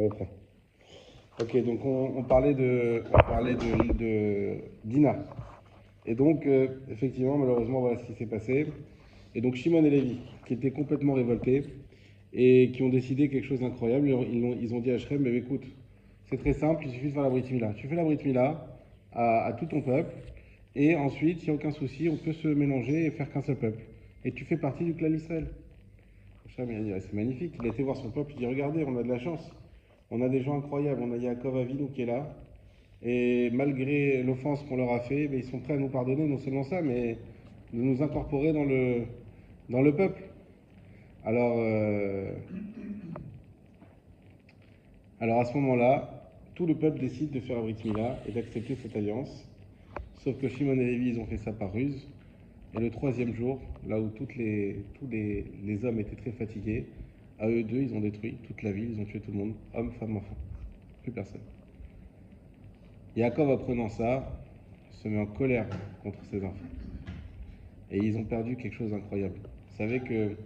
On reprend. Ok, donc on parlait de Dina. Et donc, effectivement, malheureusement, voilà ce qui s'est passé. Et donc, Shimon et Lévi, qui étaient complètement révoltés et qui ont décidé quelque chose d'incroyable, ils ont dit à Shrem, mais écoute, c'est très simple, il suffit de faire la Brit Mila. Tu fais la Brit Mila à tout ton peuple, et ensuite, il n'y a aucun souci, on peut se mélanger et faire qu'un seul peuple. Et tu fais partie du clan d'Israël. Shrem, il a dit, ah, c'est magnifique. Il a été voir son peuple, il dit, regardez, on a de la chance. On a des gens incroyables, on a Yaakov Avinu qui est là, et malgré l'offense qu'on leur a fait, mais ils sont prêts à nous pardonner, non seulement ça, mais de nous incorporer dans le peuple. Alors, alors à ce moment-là, tout le peuple décide de faire la Brit Mila et d'accepter cette alliance. Sauf que Shimon et Lévi, ils ont fait ça par ruse. Et le troisième jour, là où tous les hommes étaient très fatigués, à eux deux, ils ont détruit toute la ville, ils ont tué tout le monde, hommes, femmes, enfants. Plus personne. Yaakov, apprenant ça, se met en colère contre ses enfants. Et ils ont perdu quelque chose d'incroyable. Vous savez que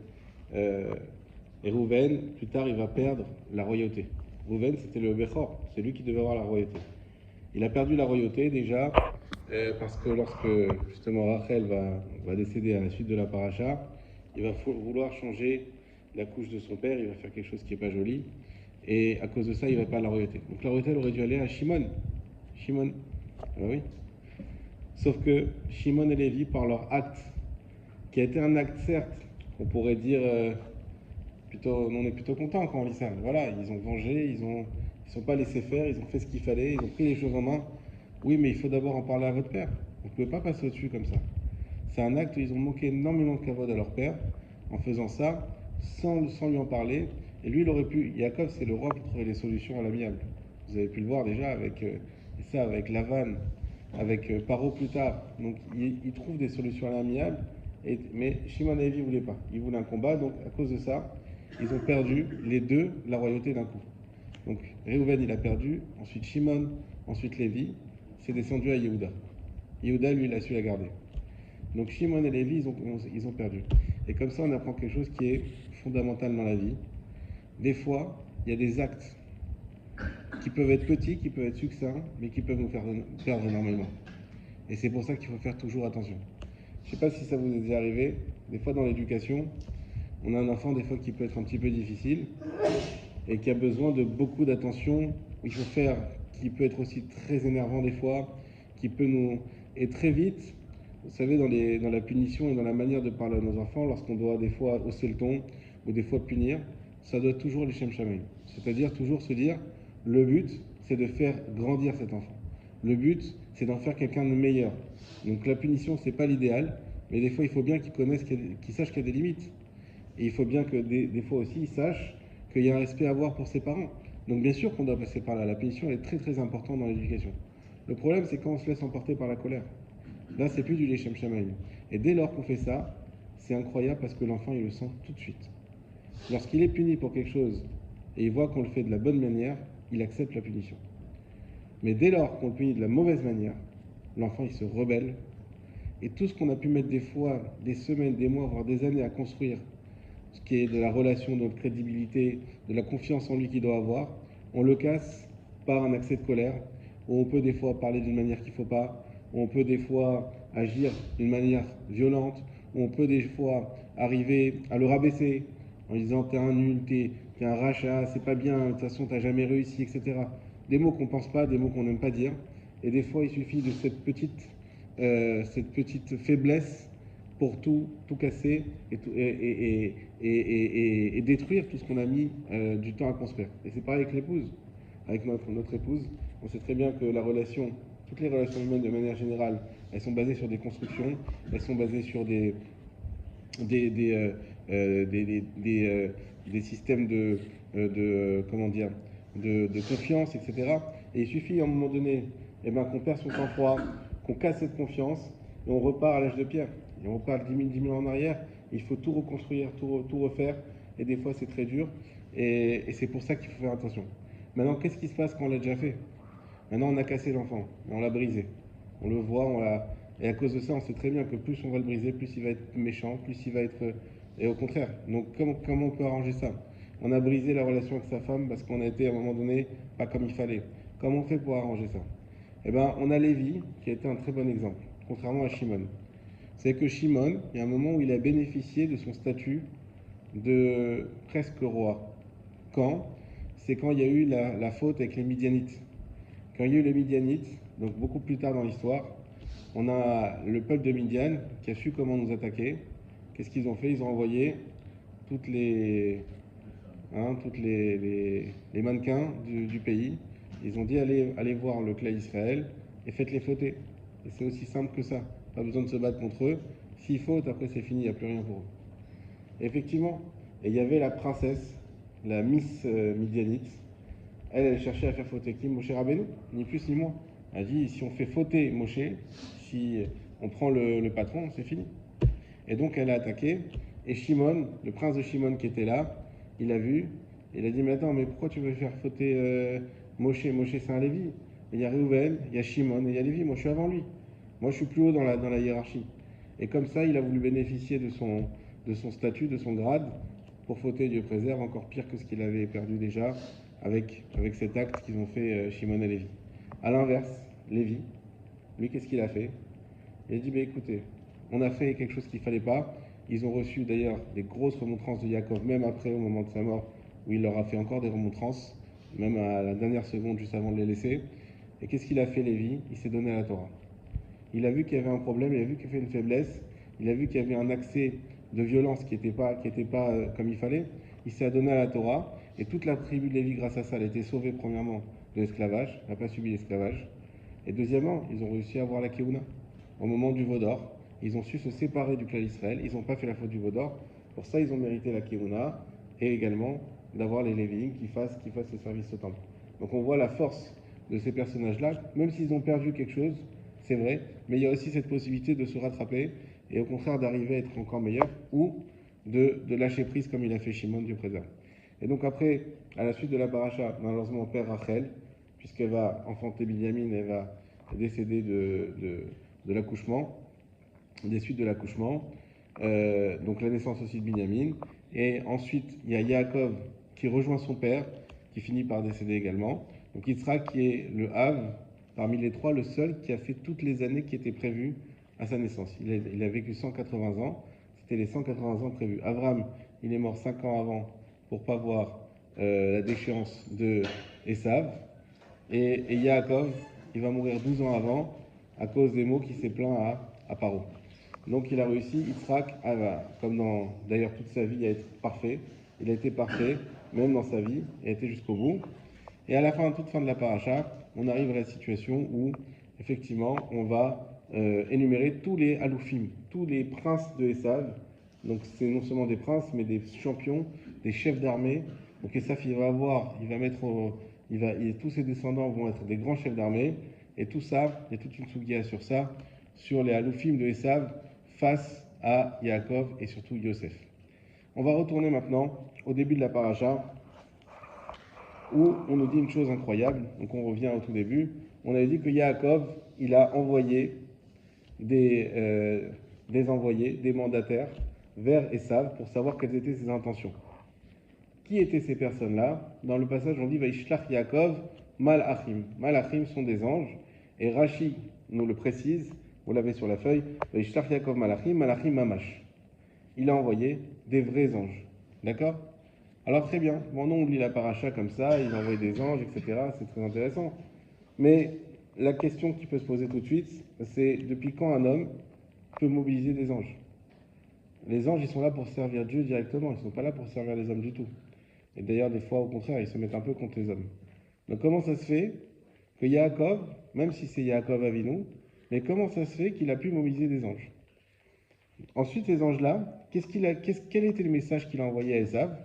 Rouven, plus tard, il va perdre la royauté. Rouven, c'était le Bechor, c'est lui qui devait avoir la royauté. Il a perdu la royauté déjà parce que lorsque justement Rachel va décéder à la suite de la paracha, il va vouloir changer la couche de son père, il va faire quelque chose qui n'est pas joli, et à cause de ça, il va perdre la royauté. Donc la royauté, elle aurait dû aller à Shimon. Shimon, ah oui. Sauf que Shimon et Lévi, par leur acte, qui a été un acte certes, on pourrait dire on est plutôt content quand on lit ça. Voilà, ils ont vengé, ils ne sont pas laissés faire, ils ont fait ce qu'il fallait, ils ont pris les choses en main. Oui, mais il faut d'abord en parler à votre père. Vous ne pouvez pas passer au-dessus comme ça. C'est un acte où ils ont moqué énormément de kavod à leur père en faisant ça sans lui en parler. Et lui, il aurait pu. Yaakov, c'est le roi pour trouver les solutions à l'amiable. Vous avez pu le voir déjà avec Lavan, avec Paro plus tard. Donc il trouve des solutions à l'amiable. Mais Shimon et Lévi ne voulaient pas. Ils voulaient un combat, donc à cause de ça, ils ont perdu les deux la royauté d'un coup. Donc Réhouven, il a perdu, ensuite Shimon, ensuite Lévi, c'est descendu à Yehuda. Yehuda, lui, il a su la garder. Donc Shimon et Lévi, ils ont perdu. Et comme ça, on apprend quelque chose qui est fondamental dans la vie. Des fois, il y a des actes qui peuvent être petits, qui peuvent être succincts, mais qui peuvent nous faire perdre énormément. Et c'est pour ça qu'il faut faire toujours attention. Je ne sais pas si ça vous est déjà arrivé, des fois dans l'éducation, on a un enfant des fois qui peut être un petit peu difficile et qui a besoin de beaucoup d'attention, il faut faire, qui peut être aussi très énervant des fois, qui peut nous... Et très vite, vous savez, dans la punition et dans la manière de parler à nos enfants, lorsqu'on doit des fois hausser le ton ou des fois punir, ça doit toujours les shem shamaim. C'est-à-dire toujours se dire, le but, c'est de faire grandir cet enfant. Le but, c'est d'en faire quelqu'un de meilleur. Donc la punition, c'est pas l'idéal, mais des fois, il faut bien qu'il sache qu'il y a des limites. Et il faut bien que des fois aussi, il sache qu'il y a un respect à avoir pour ses parents. Donc bien sûr qu'on doit passer par là. La punition est très très importante dans l'éducation. Le problème, c'est quand on se laisse emporter par la colère. Là, c'est plus du Leshem Shamaim. Et dès lors qu'on fait ça, c'est incroyable parce que l'enfant, il le sent tout de suite. Lorsqu'il est puni pour quelque chose et il voit qu'on le fait de la bonne manière, il accepte la punition. Mais dès lors qu'on le punit de la mauvaise manière, l'enfant, il se rebelle. Et tout ce qu'on a pu mettre des fois, des semaines, des mois, voire des années à construire, ce qui est de la relation, de notre crédibilité, de la confiance en lui qu'il doit avoir, on le casse par un accès de colère, où on peut des fois parler d'une manière qu'il ne faut pas, où on peut des fois agir d'une manière violente, où on peut des fois arriver à le rabaisser en disant t'es un nul, t'es un rachat, c'est pas bien, de toute façon t'as jamais réussi, etc. Des mots qu'on ne pense pas, des mots qu'on n'aime pas dire. Et des fois il suffit de cette petite faiblesse pour tout casser et détruire tout ce qu'on a mis du temps à construire. Et c'est pareil avec l'épouse, avec notre épouse. On sait très bien que toutes les relations humaines de manière générale, elles sont basées sur des constructions, elles sont basées sur des systèmes de confiance, etc. Et il suffit à un moment donné qu'on perd son sang-froid, qu'on casse cette confiance, et on repart à l'âge de pierre. Et on repart 10 000 ans en arrière, il faut tout reconstruire, tout refaire, et des fois c'est très dur, et c'est pour ça qu'il faut faire attention. Maintenant, qu'est-ce qui se passe quand on l'a déjà fait? Maintenant, on a cassé l'enfant, on l'a brisé. On le voit, et à cause de ça, on sait très bien que plus on va le briser, plus il va être méchant, plus il va être... Et au contraire, donc comment on peut arranger ça? On a brisé la relation avec sa femme parce qu'on a été à un moment donné pas comme il fallait. Comment on fait pour arranger ça? Eh bien, on a Lévi qui a été un très bon exemple, contrairement à Shimon. C'est que Shimon, il y a un moment où il a bénéficié de son statut de presque roi. Quand? C'est quand il y a eu la faute avec les Midianites. Quand il y a eu les Midianites, donc beaucoup plus tard dans l'histoire, on a le peuple de Midian qui a su comment nous attaquer. Qu'est-ce qu'ils ont fait? Ils ont envoyé toutes les mannequins du pays. Ils ont dit allez voir le clan Israël et faites-les fauter. Et c'est aussi simple que ça. Pas besoin de se battre contre eux. S'ils fautent, après c'est fini, il n'y a plus rien pour eux. Et effectivement, et il y avait la princesse, la Miss Midianite. Elle cherchait à faire fauter qui? Moshe Rabbeinu, ni plus ni moins. Elle a dit si on fait fauter Moshe, si on prend le patron, c'est fini. Et donc elle a attaqué. Et Shimon, le prince de Shimon qui était là, il a vu. Il a dit mais attends, mais pourquoi tu veux faire fauter Moshe? Moshe c'est un Lévi. Il y a Reuven, il y a Shimon et il y a Lévi. Moi je suis avant lui. Moi je suis plus haut dans la hiérarchie. Et comme ça, il a voulu bénéficier de son statut, de son grade, pour fauter, Dieu préserve, encore pire que ce qu'il avait perdu déjà avec cet acte qu'ils ont fait Shimon et Lévi. A l'inverse, Lévi, lui, qu'est-ce qu'il a fait? Il a dit, écoutez, on a fait quelque chose qu'il ne fallait pas. Ils ont reçu d'ailleurs des grosses remontrances de Yaakov, même après, au moment de sa mort, où il leur a fait encore des remontrances, même à la dernière seconde, juste avant de les laisser. Et qu'est-ce qu'il a fait, Lévi? Il s'est donné à la Torah. Il a vu qu'il y avait un problème, il a vu qu'il y avait une faiblesse, il a vu qu'il y avait un accès de violence qui n'était pas comme il fallait. Il s'est adonné à la Torah, et toute la tribu de Lévi, grâce à ça, elle a été sauvée premièrement de l'esclavage, n'a pas subi l'esclavage. Et deuxièmement, ils ont réussi à avoir la Keuna. Au moment du Vaudor, ils ont su se séparer du clan d'Israël, ils n'ont pas fait la faute du Vaudor. Pour ça, ils ont mérité la Keuna, et également d'avoir les Lévi'im qui fassent le service au temple. Donc on voit la force de ces personnages-là, même s'ils ont perdu quelque chose, c'est vrai, mais il y a aussi cette possibilité de se rattraper et au contraire d'arriver à être encore meilleur ou de lâcher prise comme il a fait Shimon, Dieu préserve. Et donc après, à la suite de la paracha, malheureusement, perd Rachel, puisqu'elle va enfanter Binyamin, elle va décéder de l'accouchement, des suites de l'accouchement, donc la naissance aussi de Binyamin. Et ensuite, il y a Yaakov qui rejoint son père, qui finit par décéder également. Donc Yitzhak qui est le Hav, parmi les trois, le seul qui a fait toutes les années qui étaient prévues à sa naissance. Il a vécu 180 ans, c'était les 180 ans prévus. Avram, il est mort 5 ans avant pour ne pas voir la déchéance de Esav. Et Yaakov, il va mourir 12 ans avant à cause des mots qui s'est plaint à Paro. Donc il a réussi, Yitzhak, comme dans d'ailleurs toute sa vie, à être parfait. Il a été parfait, même dans sa vie, il a été jusqu'au bout. Et à la fin, toute fin de la paracha, on arrive à la situation où, effectivement, on va énumérer tous les Aloufim, tous les princes de Esav. Donc c'est non seulement des princes, mais des champions, des chefs d'armée. Donc Esav, tous ses descendants vont être des grands chefs d'armée. Et tout ça, il y a toute une sougia sur ça, sur les Aloufim de Esav face à Yaakov et surtout Yosef. On va retourner maintenant au début de la paracha, où on nous dit une chose incroyable. Donc on revient au tout début. On avait dit que Yaakov, il a envoyé des envoyés, des mandataires vers Esav pour savoir quelles étaient ses intentions. Qui étaient ces personnes-là? Dans le passage, on dit Vaishlach Yaakov Malachim. Malachim sont des anges. Et Rashi nous le précise, vous l'avez sur la feuille, Vaishlach Yaakov Malachim, Malachim Mamash. Il a envoyé des vrais anges. D'accord? Alors très bien, bon, on lit la paracha comme ça, il envoie des anges, etc. C'est très intéressant. Mais la question qui peut se poser tout de suite, c'est depuis quand un homme peut mobiliser des anges? Les anges, ils sont là pour servir Dieu directement, ils ne sont pas là pour servir les hommes du tout. Et d'ailleurs, des fois, au contraire, ils se mettent un peu contre les hommes. Donc comment ça se fait que Yaakov, même si c'est Yaakov Avinu, mais comment ça se fait qu'il a pu mobiliser des anges? Ensuite, ces anges-là, quel était le message qu'il a envoyé à Esav?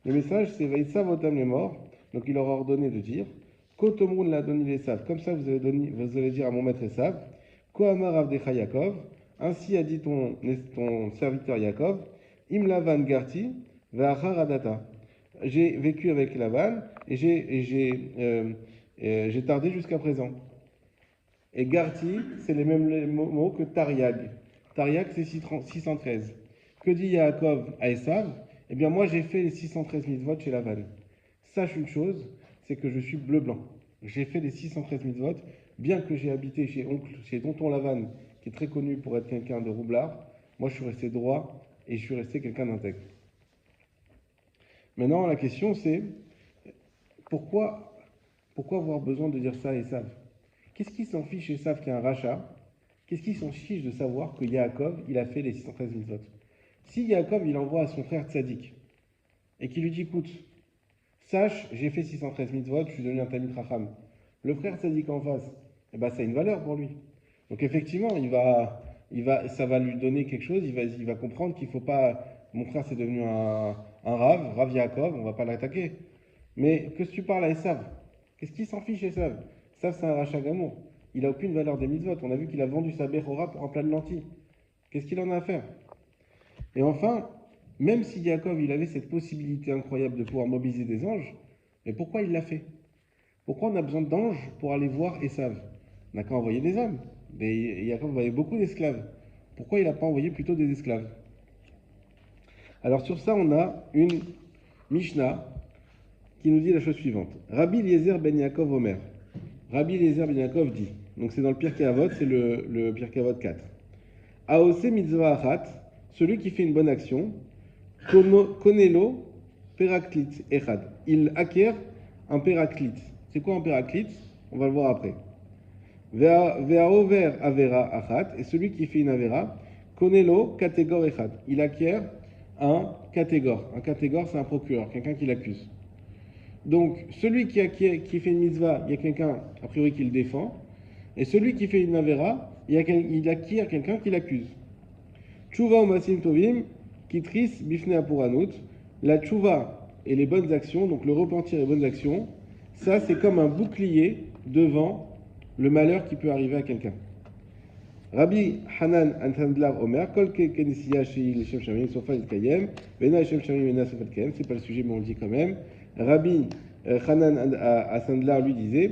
Le message, c'est Vaïtsav Otam les morts. Donc il leur a ordonné de dire Kotomrun l'a donné Esav. Comme ça, vous allez dire à mon maître Esav Kohamar Avdecha Yaakov. Ainsi a dit ton serviteur Yaakov Im Lavan Garti Va'achar Adata. J'ai vécu avec Lavan et j'ai tardé jusqu'à présent. Et Garti, c'est les mêmes mots que Tariag. Tariag, c'est 613. Que dit Yaakov à Esav? Eh bien, moi, j'ai fait les 613 mitzvot chez Lavan. Sache une chose, c'est que je suis bleu-blanc. J'ai fait les 613 mitzvot, bien que j'ai habité chez tonton Lavan, qui est très connu pour être quelqu'un de roublard. Moi, je suis resté droit et je suis resté quelqu'un d'intègre. Maintenant, la question, c'est pourquoi, pourquoi avoir besoin de dire ça à Esav? Qu'est-ce qui s'en fiche Esav qui est un rachat? Qu'est-ce qui s'en fiche de savoir que Yaakov, il a fait les 613 mitzvot? Si Yaakov, il envoie à son frère Tzadik et qu'il lui dit, écoute, sache, j'ai fait 613 mitzvot, je suis devenu un Talmid Racham. Le frère Tzadik en face, eh ben, ça a une valeur pour lui. Donc effectivement, ça va lui donner quelque chose, il va comprendre qu'il ne faut pas... Mon frère, c'est devenu un Rav Yaakov, on ne va pas l'attaquer. Mais que tu parles à Esav? Qu'est-ce qu'il s'en fiche, Esav? Esav, c'est un rachat gamour. Il n'a aucune valeur des mitzvot. On a vu qu'il a vendu sa Bechora pour un plat de lentilles. Qu'est-ce qu'il en a à faire? Et enfin, même si Yaakov il avait cette possibilité incroyable de pouvoir mobiliser des anges, mais pourquoi il l'a fait? Pourquoi on a besoin d'anges pour aller voir Esav? On n'a qu'à envoyer des hommes. Mais Yaakov envoyait beaucoup d'esclaves. Pourquoi il n'a pas envoyé plutôt des esclaves? Alors sur ça, on a une Mishnah qui nous dit la chose suivante. Rabbi Eliezer ben Yaakov Omer. Rabbi Eliezer ben Yaakov dit, donc c'est dans le Pirkei Avot, c'est le Pirkei Avot 4. Aose mitzvah achat, celui qui fait une bonne action, konelo peraklit echad. Il acquiert un peraklit. C'est quoi un peraklit? On va le voir après. Ve'aover avera achat, et celui qui fait une avera, konelo katégor echad. Il acquiert un catégore. Un catégore, c'est un procureur, quelqu'un qui l'accuse. Donc, celui qui fait une mitzvah, il y a quelqu'un, a priori, qui le défend. Et celui qui fait une avera, il acquiert quelqu'un qui l'accuse. Tchouva umasim tovim, kitris bifne apuranut. La tchouva et les bonnes actions, donc le repentir et les bonnes actions, ça c'est comme un bouclier devant le malheur qui peut arriver à quelqu'un. Rabbi Hanan Antandlar Omer, Kol Kenisiya Shei Leshem Shamim, Sofa Kayem, Vena Leshem Shamim, Vena Sofa Kayem, c'est pas le sujet, mais on le dit quand même. Rabbi Hanan Asandlar lui disait,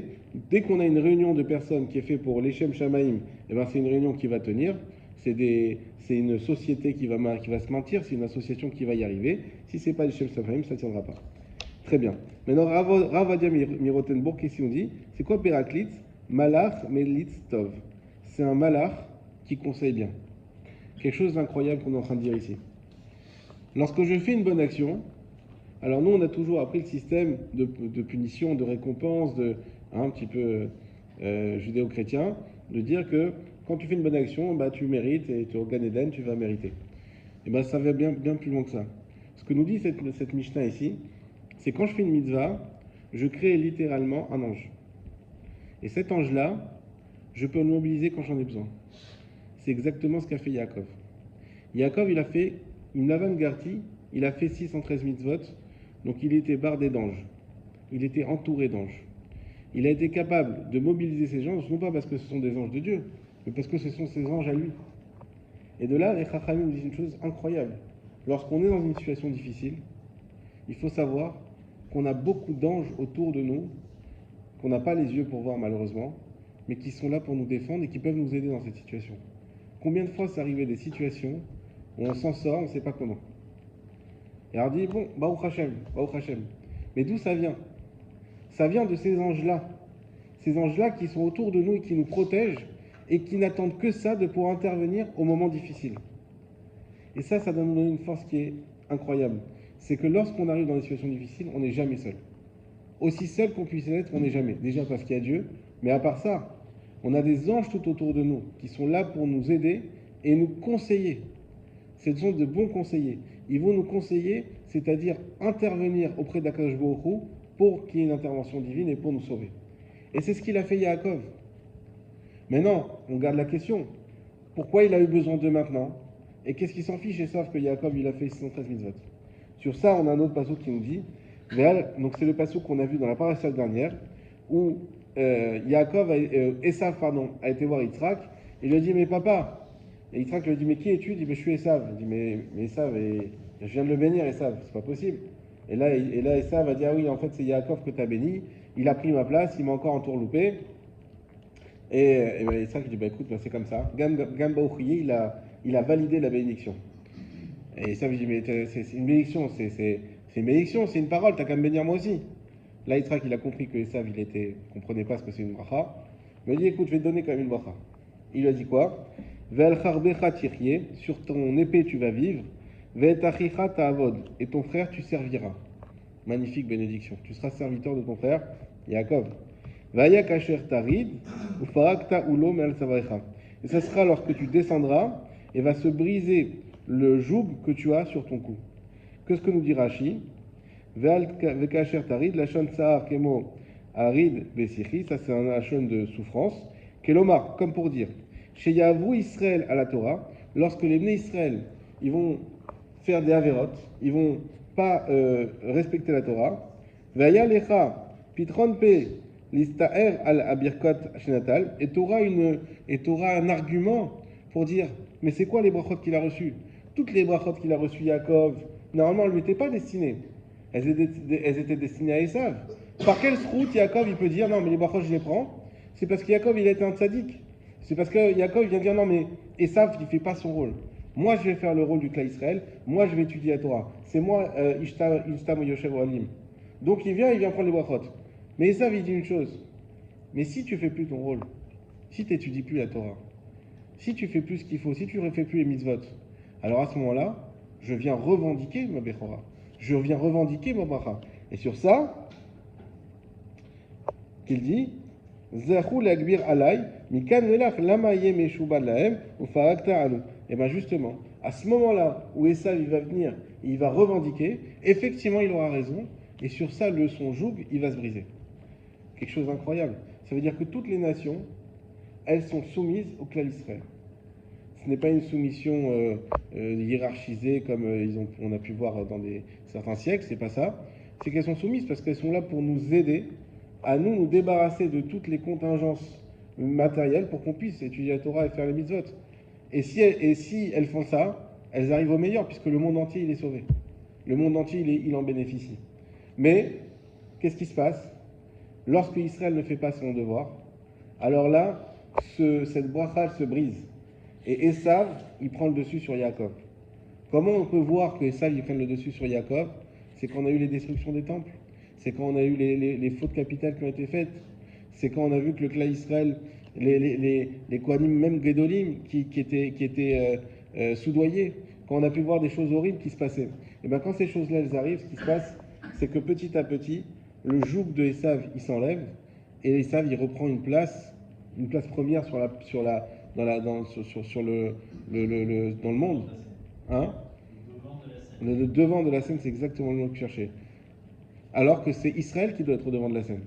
dès qu'on a une réunion de personnes qui est faite pour Leshem Shamaim, eh ben c'est une réunion qui va tenir, c'est une société qui va se mentir, c'est une association qui va y arriver. Si c'est pas Leshem Shamaim, ça ne tiendra pas. Très bien. Maintenant, Ravadia Mirotenbourg, qu'est-ce qu'on dit? C'est quoi Péraklit? Malach Melitz Tov. C'est un malach qui conseille bien. Quelque chose d'incroyable qu'on est en train de dire ici. Lorsque je fais une bonne action, alors nous on a toujours appris le système de punition, de récompense, un petit peu judéo-chrétien, de dire que quand tu fais une bonne action, bah, tu mérites et tu es au Gan Eden, tu vas mériter. Et bien ça va bien plus loin que ça. Ce que nous dit cette Mishnah ici, c'est quand je fais une mitzvah, je crée littéralement un ange. Et cet ange-là, je peux le mobiliser quand j'en ai besoin. C'est exactement ce qu'a fait Yaakov. Yaakov, il a fait une Lavan-Garti, il a fait 613 mitzvot, donc il était bardé d'anges. Il était entouré d'anges. Il a été capable de mobiliser ces anges, non pas parce que ce sont des anges de Dieu, mais parce que ce sont ses anges à lui. Et de là, les Chachamim nous disent une chose incroyable. Lorsqu'on est dans une situation difficile, il faut savoir qu'on a beaucoup d'anges autour de nous, qu'on n'a pas les yeux pour voir malheureusement, mais qui sont là pour nous défendre et qui peuvent nous aider dans cette situation. Combien de fois c'est arrivé des situations où on s'en sort, on ne sait pas comment. Et alors on dit, bon, Baruch Hashem. Mais d'où ça vient? Ça vient de ces anges-là. Ces anges-là qui sont autour de nous et qui nous protègent et qui n'attendent que ça de pouvoir intervenir au moment difficile. Et ça donne une force qui est incroyable. C'est que lorsqu'on arrive dans des situations difficiles, on n'est jamais seul. Aussi seul qu'on puisse l'être, on n'est jamais. Déjà parce qu'il y a Dieu, mais à part ça, on a des anges tout autour de nous qui sont là pour nous aider et nous conseiller. Ce sont de bons conseillers. Ils vont nous conseiller, c'est-à-dire intervenir auprès d'Akadosh Baruch Hu pour qu'il y ait une intervention divine et pour nous sauver. Et c'est ce qu'il a fait Yaakov. Maintenant, on garde la question. Pourquoi il a eu besoin d'eux maintenant? Et qu'est-ce qu'ils s'en fichent et savent que Yaakov, il a fait 613 mitzvot? Sur ça, on a un autre passouk qui nous dit, donc c'est le passouk qu'on a vu dans la parasha dernière, où Esav a été voir Yitzhak, et il lui a dit, mais papa, et Yitzhak lui a dit, mais qui es-tu? Il dit, mais je suis Esav. Il dit, mais Esav, je viens de le bénir, Esav, c'est pas possible. Et là Esav a dit, ah oui, en fait c'est Yaakov que tu as béni, il a pris ma place, il m'a encore entourloupé. Et Yitzhak dit, bah écoute, bah, c'est comme ça. Gam Baouchiye, il a validé la bénédiction. Et ça, il dit, mais c'est une bénédiction, c'est une bénédiction, c'est une parole, t'as qu'à me bénir moi aussi. Là, Yitzhak, il a compris que Esav, il comprenait pas ce que c'est une bracha. Il m'a dit, écoute, je vais te donner quand même une bracha. Il lui a dit quoi? Ve'al charbecha tirye, sur ton épée tu vas vivre, ve'et achicha ta'avod, et ton frère tu serviras. Magnifique bénédiction. Tu seras serviteur de ton frère, Yaakov. Vaya kasher tarid, ufarakta ulo me'al savrecha. Et ce sera lorsque tu descendras, et va se briser le joug que tu as sur ton cou. Qu'est-ce que nous dit Rashi? Vekasher tarid, la shon sahar kemo arid besichi, ça c'est un shon de souffrance. Kelomar, comme pour dire, chez Yavru Israël à la Torah, lorsque les Bnei Israël, ils vont faire des avérotes, ils vont pas respecter la Torah, Vaya lecha pitron pe listaer al abirkot shenatal, et tu auras un argument pour dire, mais c'est quoi les brachot qu'il a reçus? Toutes les brachot qu'il a reçues Yaakov, normalement, elles ne lui étaient pas destinées. Elles étaient destinées à Esav. Par quelle route Yaakov il peut dire non mais les brachot je les prends? C'est parce que Yaakov il a été un tzaddik. C'est parce que Yaakov vient dire non mais Esav il ne fait pas son rôle. Moi je vais faire le rôle du clan Israël. Moi je vais étudier la Torah. C'est moi Ishtam Yoshev Ohalim. Donc il vient prendre les brachot. Mais Esav il dit une chose. Mais si tu fais plus ton rôle, si tu n'étudies plus la Torah, si tu fais plus ce qu'il faut, si tu ne refais plus les mitzvot, alors à ce moment-là, je viens revendiquer ma Bechora. Je viens revendiquer ma bracha. Et sur ça, qu'il dit, Zachou lagbir alay, mikan velach lama yemeshuba lahem, ou farakta alu. Et bien justement, à ce moment-là où Esav il va venir, il va revendiquer, effectivement il aura raison, et sur ça, son joug, il va se briser. Quelque chose d'incroyable. Ça veut dire que toutes les nations, elles sont soumises au clan Israël. Ce n'est pas une soumission hiérarchisée comme on a pu voir dans certains siècles, c'est pas ça. C'est qu'elles sont soumises parce qu'elles sont là pour nous aider à nous débarrasser de toutes les contingences matérielles pour qu'on puisse étudier la Torah et faire les mitzvot. Et si elles font ça, elles arrivent au meilleur puisque le monde entier il est sauvé. Le monde entier il en bénéficie. Mais qu'est-ce qui se passe? Lorsque Israël ne fait pas son devoir, alors là, cette bracha se brise. Et Esav, il prend le dessus sur Yaakov. Comment on peut voir que Esav, il prenne le dessus sur Yaakov? C'est quand on a eu les destructions des temples. C'est quand on a eu les fautes capitales qui ont été faites. C'est quand on a vu que le clan Israël, les Kohanim, même Gedolim, qui étaient soudoyés. Quand on a pu voir des choses horribles qui se passaient. Et bien quand ces choses-là, elles arrivent, ce qui se passe, c'est que petit à petit, le joug de Esav, il s'enlève. Et Esav, il reprend une place première dans le monde. Hein? Le devant de la scène, c'est exactement le mot que je cherchais. Alors que c'est Israël qui doit être au devant de la scène.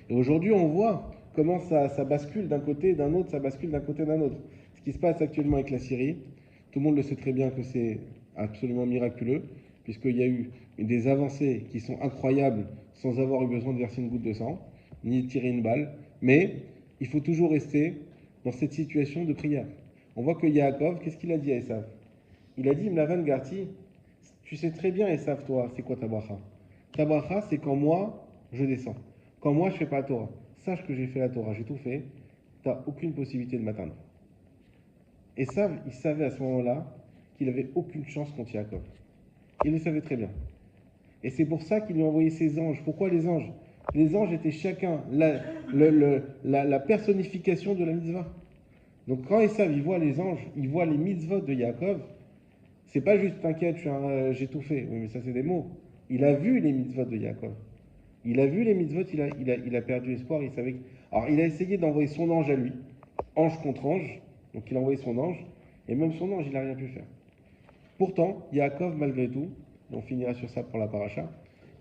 Et aujourd'hui, on voit comment ça bascule d'un côté, d'un autre, ça bascule d'un côté, d'un autre. Ce qui se passe actuellement avec la Syrie, tout le monde le sait très bien que c'est absolument miraculeux, puisqu'il y a eu des avancées qui sont incroyables sans avoir eu besoin de verser une goutte de sang, ni de tirer une balle. Mais il faut toujours rester dans cette situation de prière. On voit que Yaakov, qu'est-ce qu'il a dit à Esav? Il a dit, Mlavan Garti, tu sais très bien, Esav, toi, c'est quoi ta bracha? Ta bracha, c'est quand moi, je descends. Quand moi, je fais pas la Torah. Sache que j'ai fait la Torah, j'ai tout fait, tu n'as aucune possibilité de m'atteindre. Esav, il savait à ce moment-là qu'il n'avait aucune chance contre Yaakov. Il le savait très bien. Et c'est pour ça qu'il lui a envoyé ses anges. Pourquoi les anges? Les anges étaient chacun la personnification de la mitzvah. Donc quand Esav, il voit les anges, il voit les mitzvot de Yaakov, c'est pas juste t'inquiète, j'ai tout fait. Oui, mais ça c'est des mots. Il a vu les mitzvot de Yaakov. Il a vu les mitzvot, il a perdu espoir, il savait. Alors il a essayé d'envoyer son ange à lui, ange contre ange, donc il a envoyé son ange, et même son ange, il n'a rien pu faire. Pourtant, Yaakov, malgré tout, on finira sur ça pour la paracha,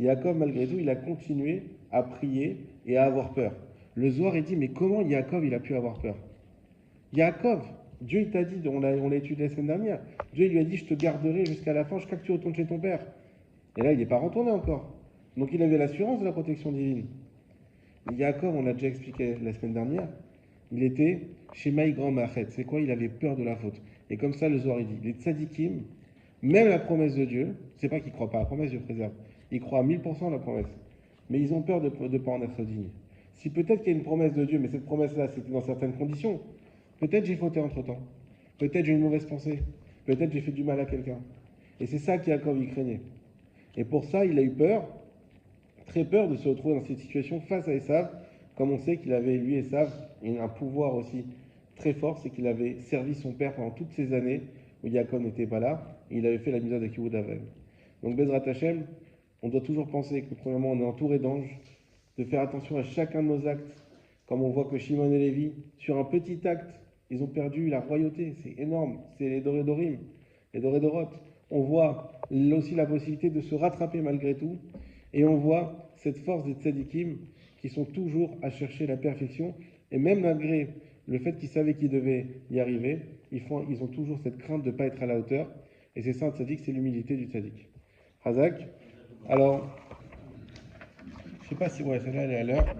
Yaakov, malgré tout, il a continué à prier et à avoir peur. Le Zohar, il dit, mais comment Yaakov, il a pu avoir peur? Yaakov, Dieu, il t'a dit, on l'a étudié la semaine dernière, Dieu, il lui a dit, je te garderai jusqu'à la fin, jusqu'à que tu retournes chez ton père. Et là, il n'est pas retourné encore. Donc, il avait l'assurance de la protection divine. Yaakov, on l'a déjà expliqué la semaine dernière, il était chez Maï Grand Machet. C'est quoi? Il avait peur de la faute. Et comme ça, le Zohar, il dit, les tzadikim, même la promesse de Dieu, c'est pas qu'ils ne croient pas à la promesse, Dieu préserve. Ils croient à 1000% à la promesse. Mais ils ont peur de ne pas en être dignes. Si peut-être qu'il y a une promesse de Dieu, mais cette promesse-là, c'était dans certaines conditions, peut-être j'ai fauté entre-temps. Peut-être j'ai une mauvaise pensée. Peut-être j'ai fait du mal à quelqu'un. Et c'est ça qu'Yaakov y craignait. Et pour ça, il a eu peur, très peur de se retrouver dans cette situation face à Esav, comme on sait qu'il avait, lui, Esav, un pouvoir aussi très fort, c'est qu'il avait servi son père pendant toutes ces années où Yaakov n'était pas là, et il avait fait la misère de Kibbout Avel. Donc Bezrat Hashem, on doit toujours penser que premièrement, on est entouré d'anges, de faire attention à chacun de nos actes, comme on voit que Shimon et Lévi, sur un petit acte, ils ont perdu la royauté, c'est énorme, c'est les Dorédorim, les Dorédorot. On voit aussi la possibilité de se rattraper malgré tout, et on voit cette force des tzadikim qui sont toujours à chercher la perfection, et même malgré le fait qu'ils savaient qu'ils devaient y arriver, ils ont toujours cette crainte de ne pas être à la hauteur, et c'est ça un tzadik, c'est l'humilité du tzadik. Razak. Alors, je ne sais pas si celle-là elle est à l'heure.